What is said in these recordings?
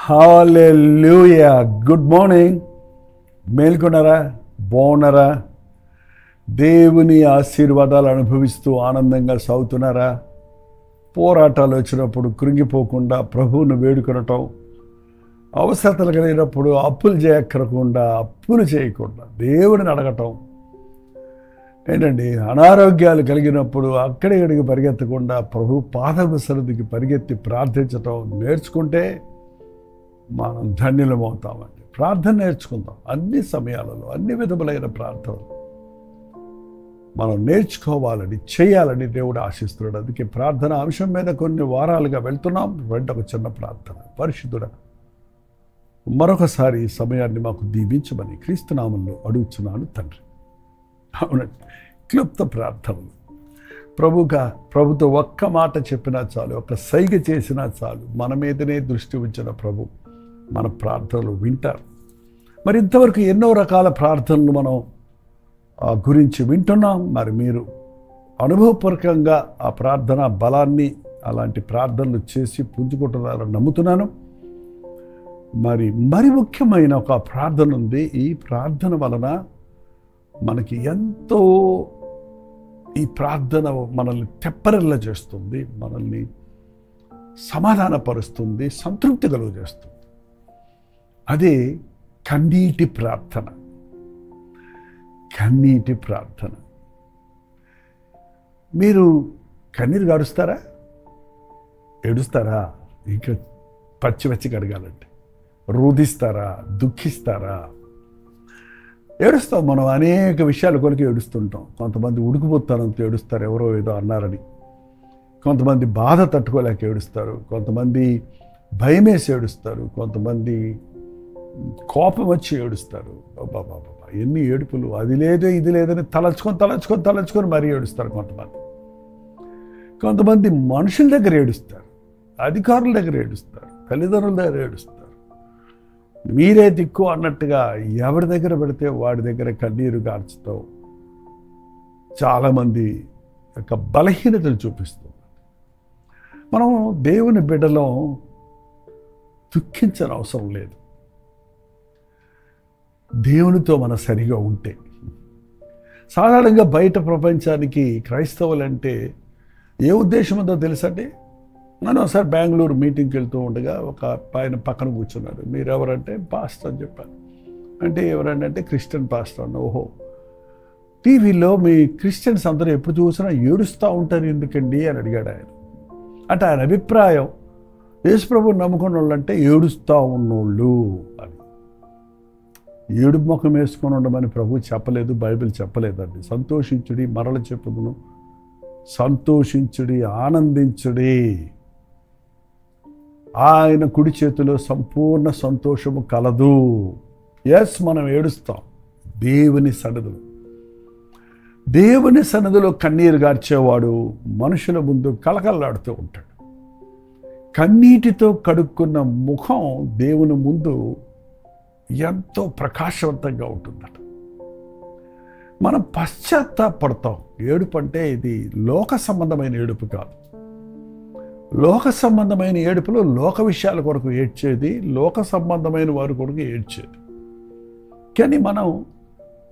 హల్లెలూయా. Good morning. మేల్కొన్నారా? బాగున్నారా? దేవుని ఆశీర్వాదాలు అనుభవిస్తూ ఆనందంగా సాగుతున్నారా? పోరాటాలు వచ్చినప్పుడు కృంగిపోకుండా ప్రభువును వేడుకొనటం, అవసరతలు కలిగినప్పుడు అప్పులు చేయకుండా దేవుడిని అడగటం ఏంటండి, అనారోగ్యాలు కలిగినప్పుడు అక్కడికి పరిగెత్తకుండా ప్రభు పాదము సన్నిధికి పరిగెత్తి ప్రార్థించటం నేర్చుకుంటే మనం ధన్యులమవుతామండి. ప్రార్థన నేర్చుకుందాం. అన్ని సమయాలలో అన్ని విధములైన ప్రార్థనలు మనం నేర్చుకోవాలని, చేయాలని దేవుడు ఆశిస్తున్నాడు. అందుకే ప్రార్థన అంశం మీద కొన్ని వారాలుగా వెళ్తున్నాం. ఒక చిన్న ప్రార్థన. పరిశుద్ధుడా, మరొకసారి ఈ సమయాన్ని మాకు దీవించమని క్రీస్తునామంలో అడుగుతున్నాను తండ్రి. అవునండి, క్లుప్త ప్రార్థనలు. ప్రభుతో ఒక్క మాట చెప్పినా చాలు, ఒక్క సైగ చేసినా చాలు, మన మీదనే దృష్టి ఉంచిన ప్రభు మన ప్రార్థనలు వింటారు. మరి ఇంతవరకు ఎన్నో రకాల ప్రార్థనలు మనం గురించి వింటున్నాం. మరి మీరు అనుభవపూర్వకంగా ఆ ప్రార్థన బలాన్ని, అలాంటి ప్రార్థనలు చేసి పుంజుకుంటున్నారని నమ్ముతున్నాను. మరి ముఖ్యమైన ఒక ప్రార్థన ఉంది. ఈ ప్రార్థన వలన మనకి ఎంతో, ఈ ప్రార్థన మనల్ని తెప్పరిల్ల చేస్తుంది, మనల్ని సమాధానపరుస్తుంది, సంతృప్తి కలుగజేస్తుంది. అదే కన్నీటి ప్రార్థన. కన్నీటి ప్రార్థన. మీరు కన్నీరు గారుస్తారా? ఏడుస్తారా? ఇంకా పచ్చివచ్చిగా అడగాలంటే రోధిస్తారా? దుఃఖిస్తారా? ఏడుస్తాం. మనం అనేక విషయాల కొరకు ఏడుస్తుంటాం. కొంతమంది ఉడికిపోతారంతో ఏడుస్తారు, ఎవరో ఏదో అన్నారని. కొంతమంది బాధ తట్టుకోలేక ఏడుస్తారు, కొంతమంది భయమేసి ఏడుస్తారు, కొంతమంది కోపం వచ్చి ఏడుస్తారు. బాబా ఎన్ని ఏడుపులు! అది లేదు ఇది లేదని తలచుకొని మరీ ఏడుస్తారు. కొంతమంది మనుషుల దగ్గర ఏడుస్తారు, అధికారుల దగ్గర ఏడుస్తారు, తల్లిదండ్రుల దగ్గర ఏడుస్తారు. మీరే దిక్కు అన్నట్టుగా ఎవరి దగ్గర పెడితే వాడి దగ్గర కన్నీరు గార్చుతావు. చాలామంది యొక్క బలహీనతలు చూపిస్తూ మనం దేవుని బిడ్డలో దుఃఖించని అవసరం లేదు. దేవునితో మనం సరిగా ఉంటే. సాధారణంగా బయట ప్రపంచానికి క్రైస్తవులంటే ఏ ఉద్దేశం ఉందో తెలుసండి. నేను ఒకసారి బెంగళూరు మీటింగ్కి వెళ్తూ ఉండగా ఒక ఆయన పక్కన కూర్చున్నాడు. మీరు ఎవరంటే పాస్టర్ అని చెప్పాను. అంటే ఎవరంటే క్రిస్టియన్ పాస్టర్ అన్న. ఓహో, టీవీలో మీ క్రిస్టియన్స్ అందరూ ఎప్పుడు చూసినా ఏడుస్తూ ఉంటారు ఎందుకండి అని అడిగాడు ఆయన. అంటే ఆయన అభిప్రాయం, యేసుప్రభుని నమ్ముకున్న వాళ్ళంటే ఏడుస్తూ ఉన్నోళ్ళు అని. ఏడుపు ముఖం వేసుకొని ఉండమని ప్రభు చెప్పలేదు, బైబిల్ చెప్పలేదండి. సంతోషించుడి, మరల చెప్పుదును, సంతోషించుడి, ఆనందించుడి. ఆయన కుడి చేతిలో సంపూర్ణ సంతోషము కలదు. ఎస్, మనం ఏడుస్తాం దేవుని సన్నిధిలో కన్నీరు గార్చేవాడు మనుషుల ముందు కలకల్లాడుతూ ఉంటాడు. కన్నీటితో కడుక్కున్న ముఖం దేవుని ముందు ఎంతో ప్రకాశవంతంగా ఉంటుందట. మనం పశ్చాత్తాపడతాం. ఏడుపు అంటే ఇది లోక సంబంధమైన ఏడుపు కాదు. లోక సంబంధమైన ఏడుపులో లోక విషయాల కొరకు ఏడ్చేది, లోక సంబంధమైన వారి కొరకు ఏడ్చేది. కానీ మనం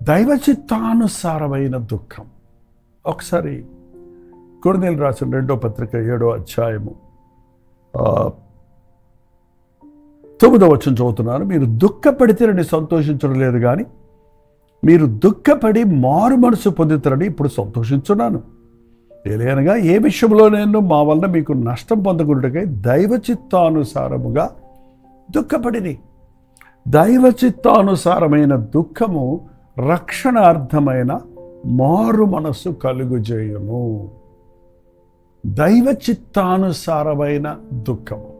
దైవ చిత్తానుసారమైన దుఃఖం. ఒకసారి కొరింథీయులకు రాసిన 2వ పత్రిక 7వ అధ్యాయము 9వ వచనం చదువుతున్నాను. మీరు దుఃఖపడితేనని సంతోషించడం లేదు, కానీ మీరు దుఃఖపడి మారు మనసు పొందుతారని ఇప్పుడు సంతోషించున్నాను. ఏలైనగా ఏ విషయంలో నేను మా వలన మీకు నష్టం పొందకుండాకై దైవ చిత్తానుసారముగా దుఃఖపడిని. దైవ చిత్తానుసారమైన దుఃఖము రక్షణార్థమైన మారు మనస్సు కలుగుజేయును. దైవ చిత్తానుసారమైన దుఃఖము,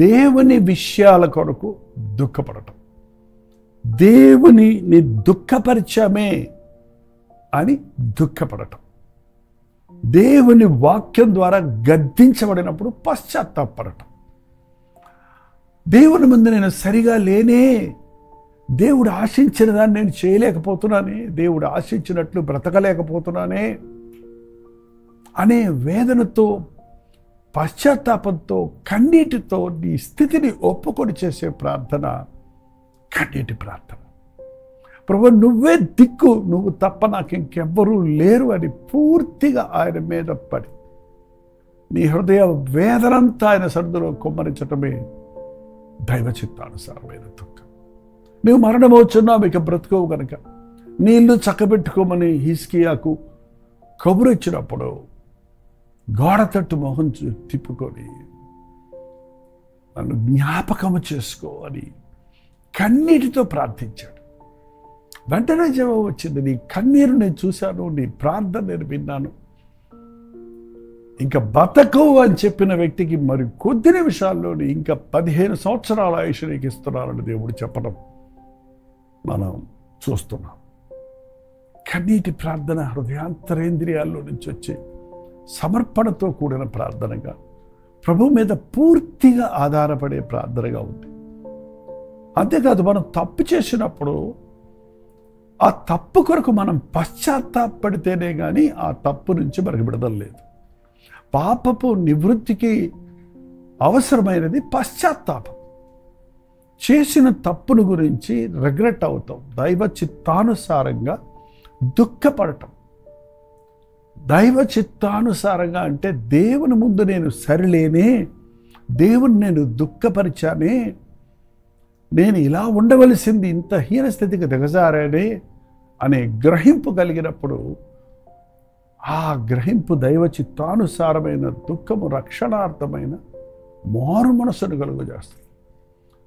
దేవుని విషయాల కొరకు దుఃఖపడటం, దేవుని దుఃఖపరిచమే అని దుఃఖపడటం, దేవుని వాక్యం ద్వారా గద్దించబడినప్పుడు పశ్చాత్తాపడటం. దేవుని ముందు నేను సరిగా లేనే, దేవుడు ఆశించిన దాన్ని నేను చేయలేకపోతున్నానే, దేవుడు ఆశించినట్లు బ్రతకలేకపోతున్నానే అనే వేదనతో పశ్చాత్తాపంతో కన్నీటితో నీ స్థితిని ఒప్పుకొని చేసే ప్రార్థన కన్నీటి ప్రార్థన. ప్రభు నువ్వే దిక్కు, నువ్వు తప్ప నాకు ఇంకెవ్వరూ లేరు అని పూర్తిగా ఆయన మీద పడి నీ హృదయ వేదనంతా ఆయన సన్నిధిలో కుమ్మరించటమే దైవ చిత్తానుసారమైన దుఃఖం. నువ్వు మరణమవుతున్నావు, ఇక బ్రతుకోవు కనుక నీ ఇల్లు చక్కబెట్టుకోమని హిజ్కియాకు కబురు ఇచ్చినప్పుడు గోడ తట్టు మొహం తిప్పుకొని నన్ను జ్ఞాపకము చేసుకో అని కన్నీటితో ప్రార్థించాడు. వెంటనే జవాబు వచ్చింది. నీ కన్నీరు నేను చూశాను, నీ ప్రార్థన నేను విన్నాను. ఇంకా బతకవు అని చెప్పిన వ్యక్తికి మరి కొద్ది నిమిషాల్లోని ఇంకా 15 సంవత్సరాల ఆయుష్ నీకు ఇస్తున్నానని దేవుడు చెప్పడం మనం చూస్తున్నాం. కన్నీటి ప్రార్థన హృదయాంతరేంద్రియాల్లో నుంచి వచ్చే సమర్పణతో కూడిన ప్రార్థనగా, ప్రభు మీద పూర్తిగా ఆధారపడే ప్రార్థనగా ఉంది. అంతేకాదు, మనం తప్పు చేసినప్పుడు ఆ తప్పు కొరకు మనం పశ్చాత్తాపడితేనే కానీ ఆ తప్పు నుంచి మనకు విడుదల లేదు. పాపపు నివృత్తికి అవసరమైనది పశ్చాత్తాపం. చేసిన తప్పును గురించి రిగ్రెట్ అవుతాం, దైవ చిత్తానుసారంగా దుఃఖపడటం. దైవ చిత్తానుసారంగా అంటే దేవుని ముందు నేను సరిలేనే, దేవుని నేను దుఃఖపరిచానే, నేను ఇలా ఉండవలసింది ఇంత హీనస్థితికి దిగజారానే అనే గ్రహింపు కలిగినప్పుడు ఆ గ్రహింపు దైవ చిత్తానుసారమైన దుఃఖము రక్షణార్థమైన మారు మనస్సును కలుగజేస్తుంది.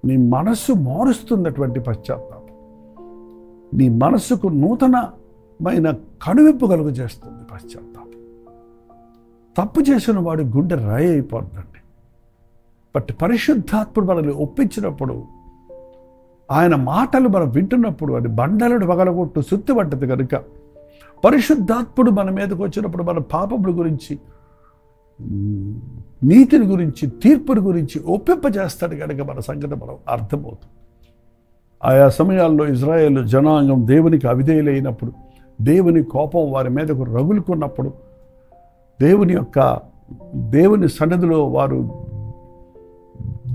నీ మనస్సు మారుస్తున్నటువంటి పశ్చాత్తాపం నీ మనస్సుకు నూతనమైన కనువిప్పు కలుగజేస్తుంది. పశ్చాత్తాపం తప్పు చేసిన వాడి గుండె రాయి అయిపోతుందండి. బట్ పరిశుద్ధాత్ముడు మనల్ని ఒప్పించినప్పుడు, ఆయన మాటలు మనం వింటున్నప్పుడు అది బండలను పగలగొట్టు సుత్తిపడ్డది కనుక పరిశుద్ధాత్ముడు మన మీదకు వచ్చినప్పుడు మన పాపముల గురించి, నీతిని గురించి, తీర్పుని గురించి ఒప్పింపజేస్తాడు కనుక మన సంగతి మనం అర్థమవుతుంది. ఆయా సమయాల్లో ఇజ్రాయేలు జనాంగం దేవునికి అవిధేయులైనప్పుడు, దేవుని కోపం వారి మీదకు రగులుకున్నప్పుడు, దేవుని సన్నిధిలో వారు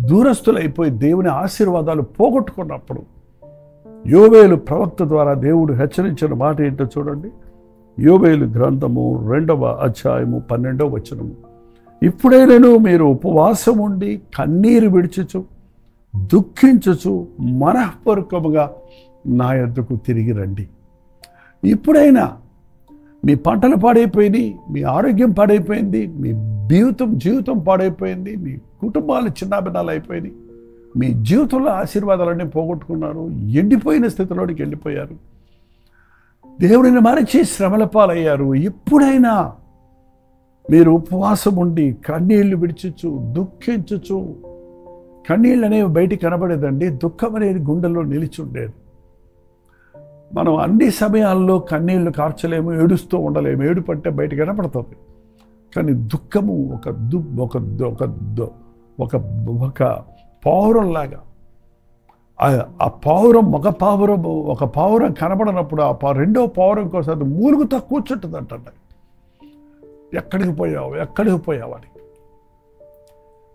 దూరస్తులైపోయి దేవుని ఆశీర్వాదాలు పోగొట్టుకున్నప్పుడు యోవేలు ప్రవక్త ద్వారా దేవుడు హెచ్చరించిన మాట ఏంటో చూడండి. యోవేలు గ్రంథము 2వ అధ్యాయము 12వ వచనము. ఇప్పుడైనను మీరు ఉపవాసం ఉండి కన్నీరు విడిచుచు దుఃఖించుచు మనఃపూర్వకముగా నా యొద్దకు తిరిగి రండి. ఇప్పుడైనా మీ పంటలు పాడైపోయినాయి, మీ ఆరోగ్యం పాడైపోయింది, మీ జీవితం పాడైపోయింది, మీ కుటుంబాలు చిన్నాభిన్నాలు అయిపోయినాయి, మీ జీవితంలో ఆశీర్వాదాలన్నీ పోగొట్టుకున్నారు, ఎండిపోయిన స్థితిలోనికి వెళ్ళిపోయారు, దేవుడిని మరచి శ్రమల పాలయ్యారు. ఇప్పుడైనా మీరు ఉపవాసం ఉండి కన్నీళ్లు విడిచుచు దుఃఖించుచు, కన్నీళ్ళు అనేవి బయటికి కనబడేదండి, దుఃఖం అనేది గుండెల్లో నిలిచి ఉండేది. మనం అన్ని సమయాల్లో కన్నీళ్లు కార్చలేము, ఏడుస్తూ ఉండలేము, ఏడుపంటే బయటికి కనపడుతుంది. కానీ దుఃఖము ఒక పావురంలాగా, ఆ పావురం ఒక పావురం కనబడినప్పుడు ఆ రెండో పావురం కోసం అది మూలుగుతా కూర్చుంటుంది అంట. ఎక్కడికి పోయావు అని.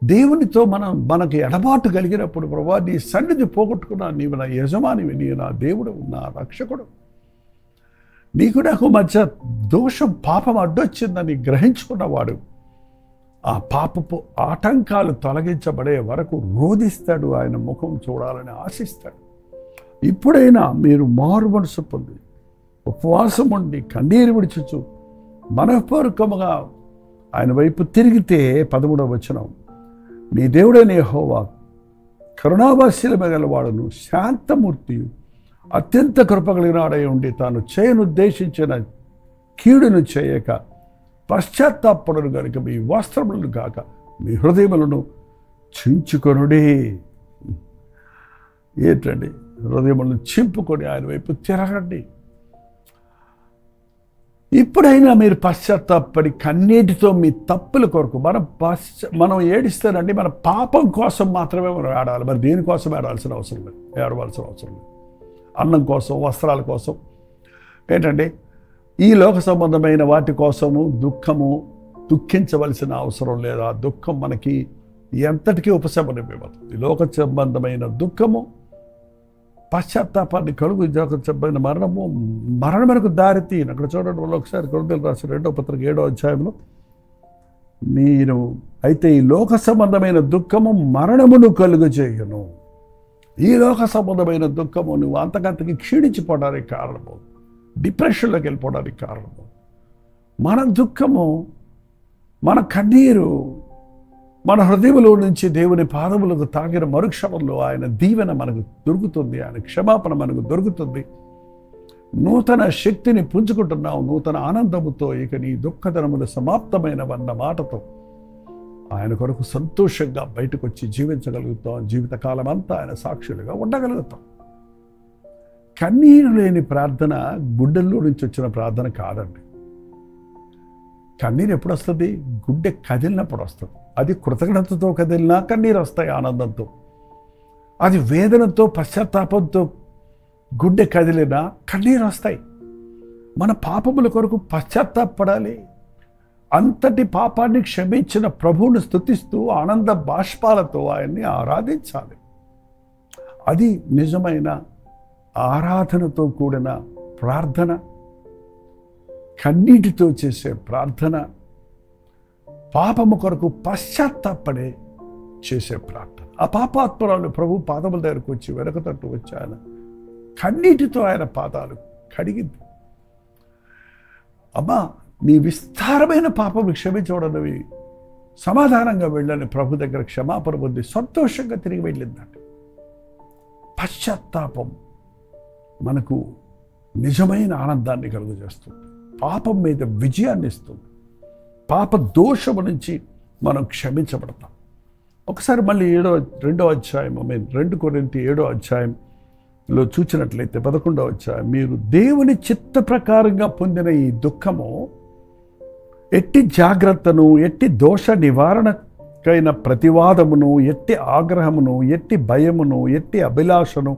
దేవునితో మనకి ఎడబాటు కలిగినప్పుడు, ప్రభా నీ సన్నిధి పోగొట్టుకున్నా, నీవు నా యజమానివి, నీవు నా దేవుడు, నా రక్షకుడు, నీకు నాకు మధ్య దోషం పాపం అడ్డొచ్చిందని గ్రహించుకున్నవాడు ఆ పాపపు ఆటంకాలు తొలగించబడే వరకు రోధిస్తాడు, ఆయన ముఖం చూడాలని ఆశిస్తాడు. ఇప్పుడైనా మీరు మారు మనసు పొంది ఉపవాసం ఉండి కన్నీరు విడిచుచు మనఃపూర్వకముగా ఆయన వైపు తిరిగితే 13వ వచనం, నీ దేవుడైన యెహోవా కరుణావాస్యల గలవాడును శాంతమూర్తియు అత్యంత కృపగలిగినాడై ఉండి తాను చేయనుద్దేశించిన కీడును చేయక పశ్చాత్తాపడును గనుక మీ వస్త్రములను కాక మీ హృదయములను చించుకొనుడే. ఏంటండి? హృదయములను చింపుకొని ఆయన వైపు తిరగండి. ఇప్పుడైనా మీరు పశ్చాత్తాపడి కన్నీటితో మీ తప్పుల కొరకు మనం ఏడిస్తానండి, మన పాపం కోసం మాత్రమే మనం ఏడాలి. మరి దేనికోసం ఏడవలసిన అవసరం లేదు. అన్నం కోసం, వస్త్రాల కోసం, ఏంటంటే ఈ లోక సంబంధమైన వాటి కోసము దుఃఖము దుఃఖించవలసిన అవసరం లేదు. ఆ దుఃఖం మనకి ఎంతటికీ ఉపశమనం ఇవ్వదు. ఈ లోక సంబంధమైన దుఃఖము పశ్చాత్తాపాన్ని కలుగు, లోక సంబంధమైన మరణమునకు దారి తీయను. అక్కడ చూడండి, వాళ్ళు ఒకసారి కొరింథీయులకు రాసిన 2వ పత్రిక 7వ అధ్యాయంలో, మీరు అయితే ఈ లోక సంబంధమైన దుఃఖము మరణమును కలుగు చేయను. ఈ లోక సంబంధమైన దుఃఖము నువ్వు అంతకంతకి క్షీణించిపోవడానికి కారణము, డిప్రెషన్లోకి వెళ్ళిపోవడానికి కారణము. మన దుఃఖము, మన కన్నీరు మన హృదయంలో నుంచి దేవుని పాదములకు తాగిన మరుక్షణంలో ఆయన దీవెన మనకు దొరుకుతుంది, ఆయన క్షమాపణ మనకు దొరుకుతుంది. నూతన శక్తిని పుంజుకుంటున్నావు, నూతన ఆనందముతో. ఇక నీ దుఃఖదనములు సమాప్తమైనవన్న మాటతో ఆయన కొరకు సంతోషంగా బయటకు వచ్చి జీవించగలుగుతాం. జీవితకాలం అంతా ఆయన సాక్షులుగా ఉండగలుగుతాం. కన్నీరు లేని ప్రార్థన గుండెల్లో నుంచి వచ్చిన ప్రార్థన కాదండి. కన్నీరు ఎప్పుడు వస్తుంది? గుండె కదిలినప్పుడు వస్తుంది. అది కృతజ్ఞతతో కదిలినా కన్నీరు వస్తాయి, ఆనందంతో. అది వేదనతో, పశ్చాత్తాపంతో గుండె కదిలినా కన్నీరు వస్తాయి. మన పాపముల కొరకు పశ్చాత్తాపడాలి. అంతటి పాపాన్ని క్షమించిన ప్రభువును స్తుతిస్తూ ఆనంద బాష్పాలతో ఆయన్ని ఆరాధించాలి. అది నిజమైన ఆరాధనతో కూడిన ప్రార్థన, కన్నీటితో చేసే ప్రార్థన, పాపము కొరకు పశ్చాత్తాపడే చేసే ప్రార్థన. ఆ పాపాత్మరాలు ప్రభు పాదముల దగ్గరకు వచ్చి వెనక తట్టు వచ్చి ఆయన కన్నీటితో ఆయన పాదాలు కడిగింది. అమ్మా, నీ విస్తారమైన పాపము క్షమించబడినవి, సమాధానంగా వెళ్ళని ప్రభు దగ్గర క్షమాపణ పొంది సంతోషంగా తిరిగి వెళ్ళిందండి. పశ్చాత్తాపం మనకు నిజమైన ఆనందాన్ని కలుగజేస్తుంది, పాపం మీద విజయాన్ని ఇస్తుంది. పాప దోషము నుంచి మనం క్షమించబడతాం. ఒకసారి మళ్ళీ 2వ అధ్యాయం 2 కొరింథీ 7వ అధ్యాయంలో చూసినట్లయితే 11వ అధ్యాయం, మీరు దేవుని చిత్త ప్రకారంగా పొందిన ఈ దుఃఖము ఎట్టి జాగ్రత్తను, ఎట్టి దోష నివారణకైన ప్రతివాదమును, ఎట్టి ఆగ్రహమును, ఎట్టి భయమును, ఎట్టి అభిలాషను,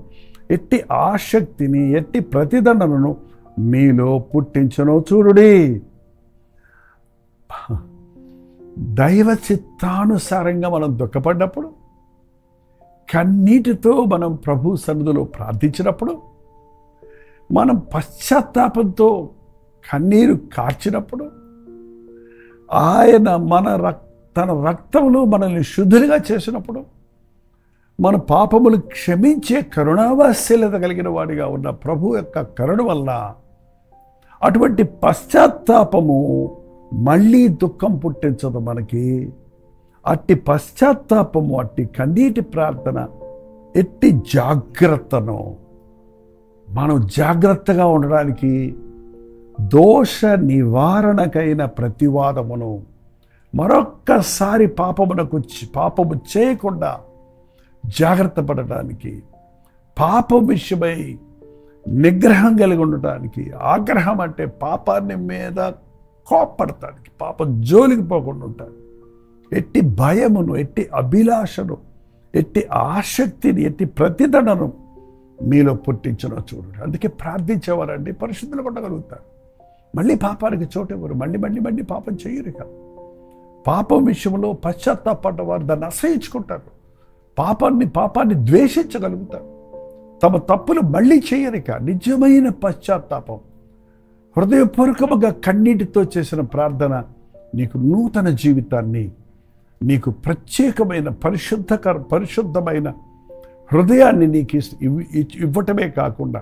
ఎట్టి ఆసక్తిని, ఎట్టి ప్రతిదండనను మీలో పుట్టించను చూడుడి. దైవ చిత్తానుసారంగా మనం దుఃఖపడ్డప్పుడు, కన్నీటితో మనం ప్రభు సన్నిధిలో ప్రార్థించినప్పుడు, మనం పశ్చాత్తాపంతో కన్నీరు కార్చినప్పుడు, ఆయన తన రక్తంలో మనల్ని శుద్ధులుగా చేసినప్పుడు, మన పాపములు క్షమించే కరుణావాత్సల్యత కలిగిన వాడిగా ఉన్న ప్రభు యొక్క కరుణ వల్ల అటువంటి పశ్చాత్తాపము మళ్ళీ దుఃఖం పుట్టించదు మనకి. అట్టి పశ్చాత్తాపము, అట్టి కన్నీటి ప్రార్థన, ఎట్టి జాగ్రత్తను మనం జాగ్రత్తగా ఉండడానికి, దోష నివారణకైన ప్రతివాదమును, మరొక్కసారి పాపము చేయకుండా జాగ్రత్త పడటానికి, పాపం విషయమై నిగ్రహం కలిగి ఉండటానికి. ఆగ్రహం అంటే పాపాన్ని మీద కోప్పడటానికి, పాపం జోలికి పోకుండా ఉంటాడు. ఎట్టి భయమును, ఎట్టి అభిలాషను, ఎట్టి ఆసక్తిని, ఎట్టి ప్రతిదండను మీలో పుట్టించనో చూడండి. అందుకే ప్రార్థించేవారండి పరిశుద్ధులు కొట్టగలుగుతారు. మళ్ళీ పాపానికి చోటు ఇవ్వరు, మళ్ళీ పాపం చేయరు కాదు. పాపం విషయంలో పశ్చాత్తాపడ్డవారు దాన్ని అసహించుకుంటారు. పాపాన్ని ద్వేషించగలుగుతారు. తమ తప్పులు మళ్ళీ చేయరిక. నిజమైన పశ్చాత్తాపం, హృదయపూర్వకంగా కన్నీటితో చేసిన ప్రార్థన నీకు నూతన జీవితాన్ని, నీకు ప్రత్యేకమైన పరిశుద్ధమైన హృదయాన్ని నీకు ఇవ్వటమే కాకుండా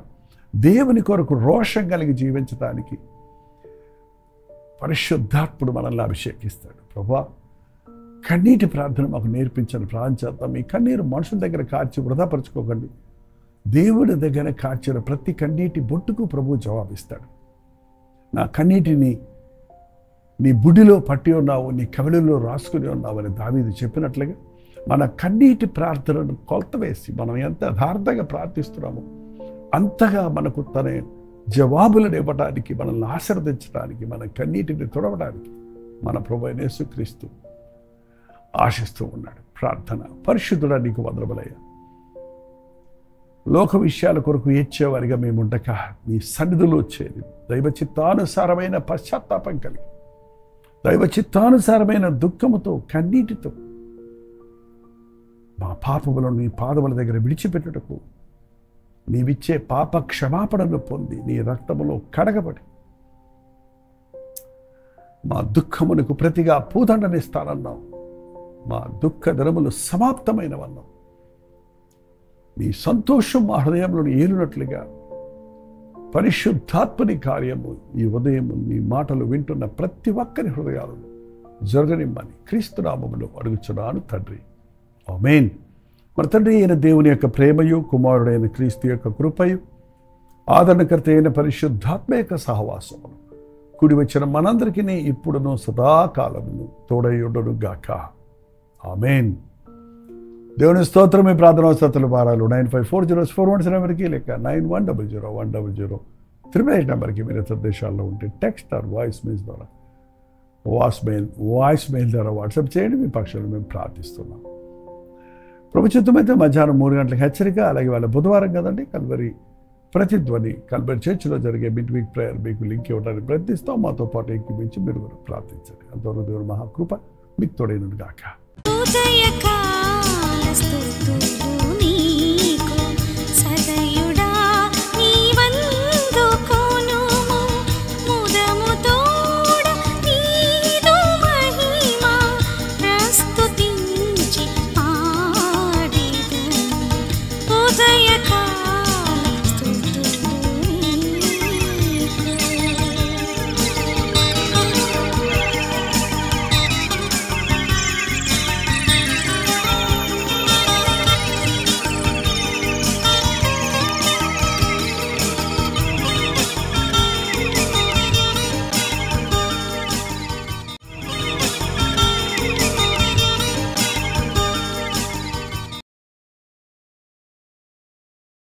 దేవుని కొరకు రోషం కలిగి జీవించడానికి పరిశుద్ధాత్ముడు మనల్ని అభిషేకిస్తాడు. ప్రభువా, కన్నీటి ప్రార్థన మాకు నేర్పించని ప్రార్థన చేద్దాం. మీ కన్నీరు మనుషుల దగ్గర కార్చి వృధాపరచుకోకండి. దేవుడి దగ్గర కార్చిన ప్రతి కన్నీటి బొట్టుకు ప్రభువు జవాబిస్తాడు. నా కన్నీటిని నీ బుడిలో పట్టి ఉన్నావు, నీ కవిళలో రాసుకుని ఉన్నావు అని దావీదు చెప్పినట్లుగా మన కన్నీటి ప్రార్థనను కొలత వేసి మనం ఎంత యథార్థంగా ప్రార్థిస్తున్నామో అంతగా మనకు తన జవాబులను ఇవ్వడానికి, మనల్ని ఆశీర్వదించడానికి, మన కన్నీటిని తుడవడానికి మన ప్రభువైన యేసుక్రీస్తు ఆశిస్తూ ఉన్నాడు. ప్రార్థన. పరిశుద్ధుడా, నీకు వందనములయ్యా. లోక విషయాల కొరకు ఏడ్చేవారిగా మేముండక నీ సన్నిధిలో చేరి దైవ చిత్తానుసారమైన పశ్చాత్తాపం కలిగి దైవ చిత్తానుసారమైన దుఃఖముతో కన్నీటితో మా పాపములను నీ పాదముల దగ్గర విడిచిపెట్టుటకు నీవిచ్చే పాప క్షమాపణను పొంది నీ రక్తములో కడగబడి మా దుఃఖమునకు ప్రతిగా పూదండనిస్తానన్నావు. మా దుఃఖ దినములు సమాప్తమైనవన్నావు. నీ సంతోషం మా హృదయంలో ఏలునట్లుగా పరిశుద్ధాత్మని కార్యము ఈ ఉదయం నీ మాటలు వింటున్న ప్రతి ఒక్కరి హృదయాలను జరగనిమ్మని క్రీస్తు నామములో అడుగుచున్నాను తండ్రి. ఆమేన్. మన తండ్రి అయిన దేవుని యొక్క ప్రేమయు, కుమారుడైన క్రీస్తు యొక్క కృపయు, ఆదరణకర్త అయిన పరిశుద్ధాత్మ యొక్క సహవాసమును కూడి వచ్చిన మనందరికీ ఇప్పుడును సదాకాలమును తోడయుండును గాక. ఆమేన్. దేవుని స్తోత్రం. మీ ప్రార్థన అవసరతల భారాలు 954041 నెంబర్కి లేక 9100100038 నెంబర్కి మీరు ఇతర దేశాల్లో ఉంటే టెక్స్ట్ ఆర్ వాయిస్ మెయిల్ ద్వారా వాట్సాప్ చేయండి. మీ పక్షాలు మేము ప్రార్థిస్తున్నాం. ప్రభుత్వమైతే మధ్యాహ్నం 3 గంటలకు హెచ్చరిక. అలాగే వాళ్ళ బుధవారం కదండి కల్వరి ప్రతిధ్వని కల్వరి చర్చిలో జరిగే మిడ్ వీక్ ప్రేయర్ మీకు లింక్ ఇవ్వడానికి ప్రయత్నిస్తాం. మాతో పాటు ఎక్కిపించి మీరు కూడా ప్రార్థించండి. అంతవరకు దేవుని మహాకృప మీకు తోడైనను గాక.